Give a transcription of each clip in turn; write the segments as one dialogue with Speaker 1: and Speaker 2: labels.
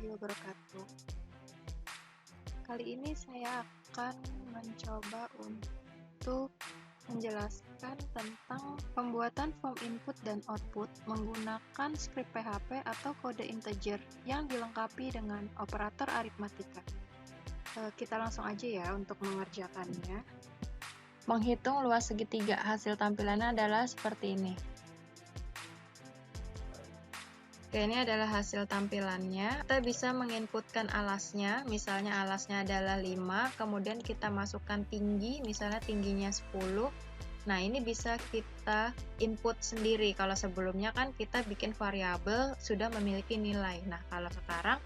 Speaker 1: wabarakatuh. Kali ini saya akan mencoba untuk menjelaskan tentang pembuatan form input dan output menggunakan script PHP atau kode integer yang dilengkapi dengan operator aritmatika. Kita langsung aja ya untuk mengerjakannya. Menghitung luas segitiga, hasil tampilannya adalah seperti ini. Oke, ini adalah hasil tampilannya. Kita bisa menginputkan alasnya, misalnya alasnya adalah 5, kemudian kita masukkan tinggi, misalnya tingginya 10. Nah, ini bisa kita input sendiri. Kalau sebelumnya kan kita bikin variabel sudah memiliki nilai. Nah, kalau sekarang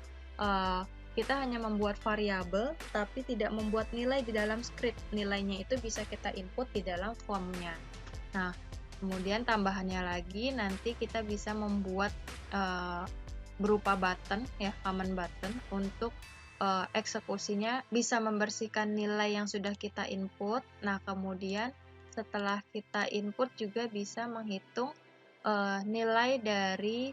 Speaker 1: kita hanya membuat variabel, tapi tidak membuat nilai di dalam script. Nilainya itu bisa kita input di dalam formnya. Nah, kemudian tambahannya lagi, nanti kita bisa membuat berupa button, ya, command button, untuk eksekusinya bisa membersihkan nilai yang sudah kita input. Nah, kemudian setelah kita input juga bisa menghitung nilai dari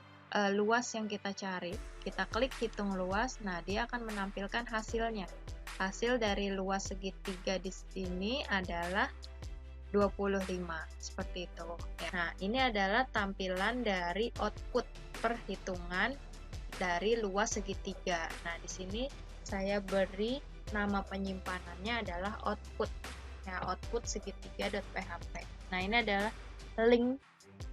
Speaker 1: luas yang kita cari. Kita klik hitung luas, nah dia akan menampilkan hasilnya. Hasil dari luas segitiga di sini adalah 25, seperti itu. Nah, ini adalah tampilan dari output perhitungan dari luas segitiga. Nah, di sini saya beri nama penyimpanannya adalah output. Ya, output segitiga.php. Nah, ini adalah link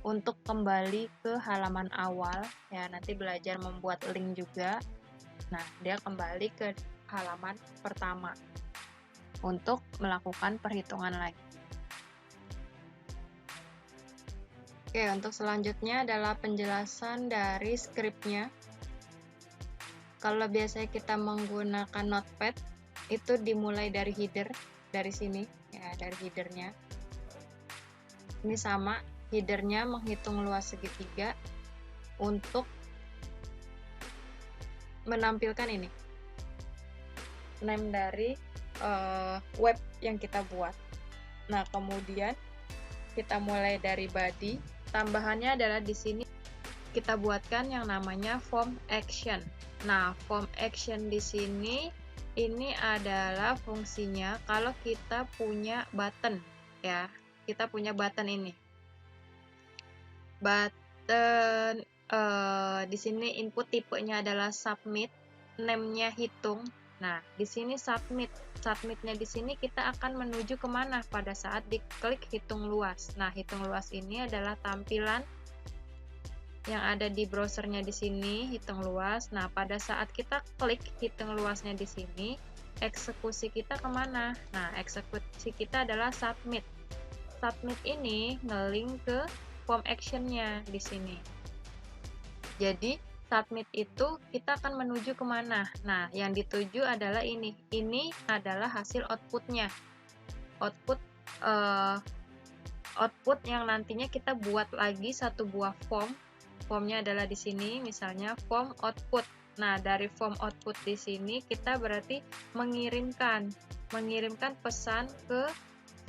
Speaker 1: untuk kembali ke halaman awal. Ya, nanti belajar membuat link juga. Nah, dia kembali ke halaman pertama untuk melakukan perhitungan lagi. Oke, untuk selanjutnya adalah penjelasan dari scriptnya. Kalau biasanya kita menggunakan Notepad, itu dimulai dari header, dari sini, ya, dari headernya. Ini sama, headernya menghitung luas segitiga untuk menampilkan ini, name dari web yang kita buat. Nah, kemudian kita mulai dari body. Tambahannya adalah di sini kita buatkan yang namanya form action. Nah, form action di sini ini adalah fungsinya kalau kita punya button, ya. Kita punya button ini. Button di sini input tipenya adalah submit, name-nya hitung. Nah, di sini submit. Submitnya di sini kita akan menuju kemana pada saat diklik hitung luas. Nah, hitung luas ini adalah tampilan yang ada di browsernya di sini, hitung luas. Nah, pada saat kita klik hitung luasnya di sini, eksekusi kita kemana? Nah, eksekusi kita adalah submit. Submit ini nge-link ke form action-nya di sini. Jadi, submit itu kita akan menuju kemana? Nah, yang dituju adalah ini. Ini adalah hasil outputnya. Output yang nantinya kita buat lagi satu buah form. Formnya adalah di sini, misalnya form output. Nah, dari form output di sini kita berarti mengirimkan pesan ke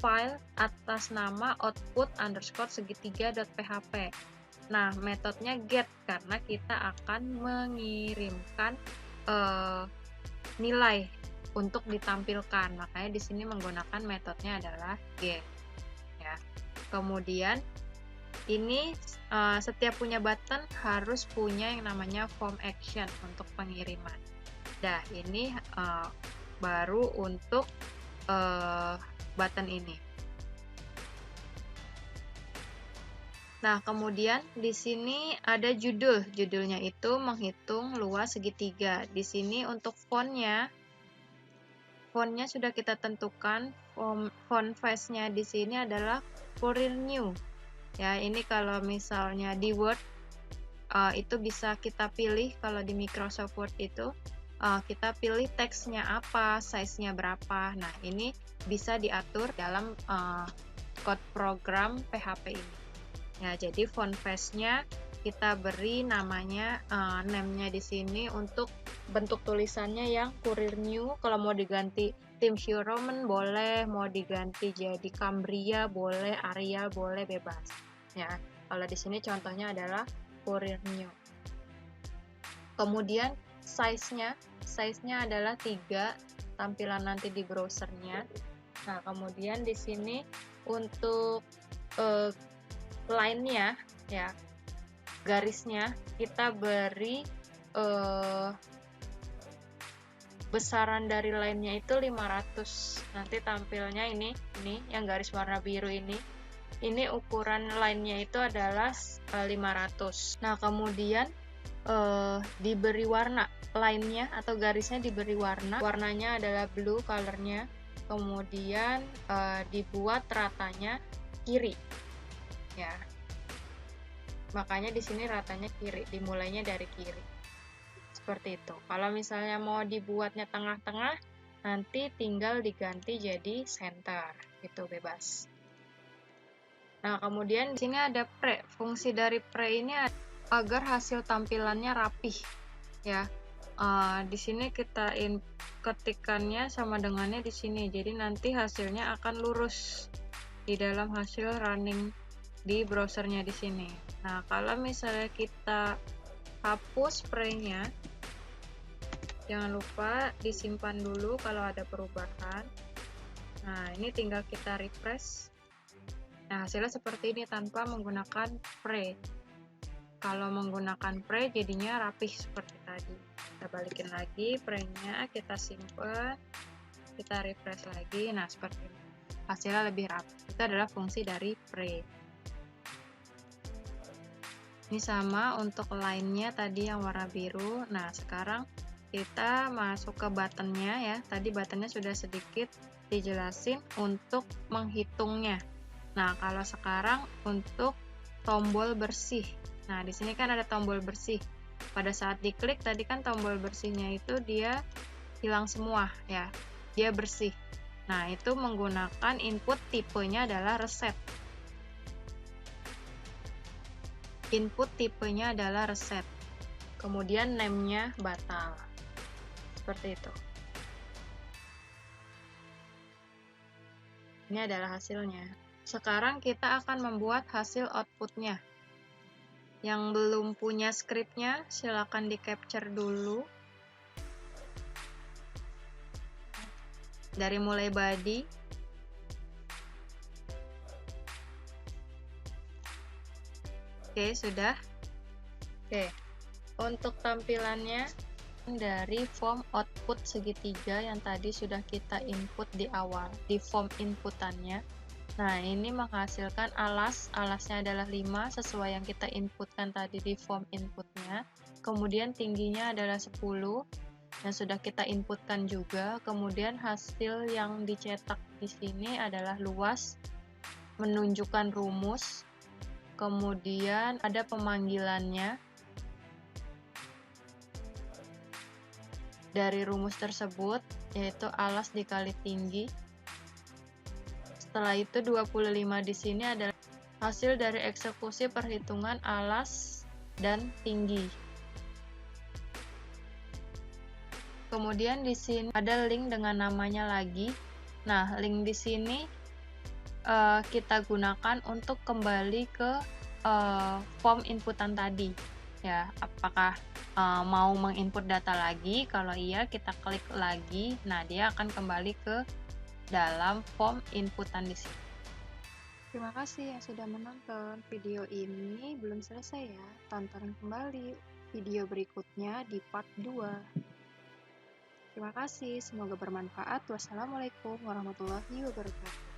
Speaker 1: file atas nama output_segitiga.php. Nah, metodenya get karena kita akan mengirimkan nilai untuk ditampilkan. Makanya di sini menggunakan metodenya adalah get. Ya. Kemudian ini setiap punya button harus punya yang namanya form action untuk pengiriman. Nah, ini baru untuk button ini. Nah, kemudian di sini ada judul. Judulnya itu menghitung luas segitiga. Di sini untuk fontnya sudah kita tentukan. Font size-nya di sini adalah Courier New. Ya, ini kalau misalnya di Word itu bisa kita pilih. Kalau di Microsoft Word itu kita pilih teksnya apa, size-nya berapa. Nah, ini bisa diatur dalam code program PHP ini. Ya, jadi font size-nya kita beri namanya name-nya di sini untuk bentuk tulisannya yang Courier New. Kalau mau diganti Times New Roman boleh, mau diganti jadi Cambria boleh, Arial boleh, bebas. Ya, kalau di sini contohnya adalah Courier New. Kemudian size-nya adalah 3 tampilan nanti di browsernya. Nah, kemudian di sini untuk line-nya ya, garisnya kita beri besaran dari line-nya itu 500. Nanti tampilnya ini yang garis warna biru ini ukuran line-nya itu adalah 500. Nah, kemudian diberi warna line-nya atau garisnya diberi warnanya adalah blue colornya. Kemudian dibuat ratanya kiri ya, makanya di sini ratanya kiri, dimulainya dari kiri seperti itu. Kalau misalnya mau dibuatnya tengah-tengah, nanti tinggal diganti jadi center, itu bebas. Nah, kemudian di sini ada pre. Fungsi dari pre ini agar hasil tampilannya rapih ya. Di sini kita ketikannya sama dengannya di sini, jadi nanti hasilnya akan lurus di dalam hasil running di browsernya di sini. Nah, kalau misalnya kita hapus pre-nya, jangan lupa disimpan dulu kalau ada perubahan. Nah, ini tinggal kita refresh. Nah, hasilnya seperti ini tanpa menggunakan pre. Kalau menggunakan pre jadinya rapih seperti tadi. Kita balikin lagi pre-nya, kita simpan, kita refresh lagi. Nah, seperti ini. Hasilnya lebih rapi. Itu adalah fungsi dari pre. Ini sama untuk line-nya tadi yang warna biru. Nah, sekarang kita masuk ke button-nya ya. Tadi button-nya sudah sedikit dijelasin untuk menghitungnya. Nah, kalau sekarang untuk tombol bersih. Nah, di sini kan ada tombol bersih. Pada saat diklik tadi kan tombol bersihnya itu dia hilang semua ya. Dia bersih. Nah, itu menggunakan input tipenya adalah reset. Input tipenya adalah reset. Kemudian name-nya batal. Seperti itu. Ini adalah hasilnya. Sekarang kita akan membuat hasil outputnya. Yang belum punya scriptnya, silakan di capture dulu. Dari mulai body, oke, sudah. Oke, untuk tampilannya dari form output segitiga yang tadi sudah kita input di awal, di form inputannya. Nah, ini menghasilkan alasnya adalah 5 sesuai yang kita inputkan tadi di form inputnya. Kemudian tingginya adalah 10 yang sudah kita inputkan juga. Kemudian hasil yang dicetak di sini adalah luas, menunjukkan rumus. Kemudian ada pemanggilannya. Dari rumus tersebut, yaitu alas dikali tinggi. Setelah itu 25 di sini adalah hasil dari eksekusi perhitungan alas dan tinggi. Kemudian di sini ada link dengan namanya lagi. Nah, link di sini kita gunakan untuk kembali ke form inputan tadi. Ya, apakah mau menginput data lagi? Kalau iya, kita klik lagi. Nah, dia akan kembali ke dalam form inputan di sini. Terima kasih yang sudah menonton. Video ini belum selesai ya. Tonton kembali video berikutnya di part 2. Terima kasih, semoga bermanfaat. Wassalamualaikum warahmatullahi wabarakatuh.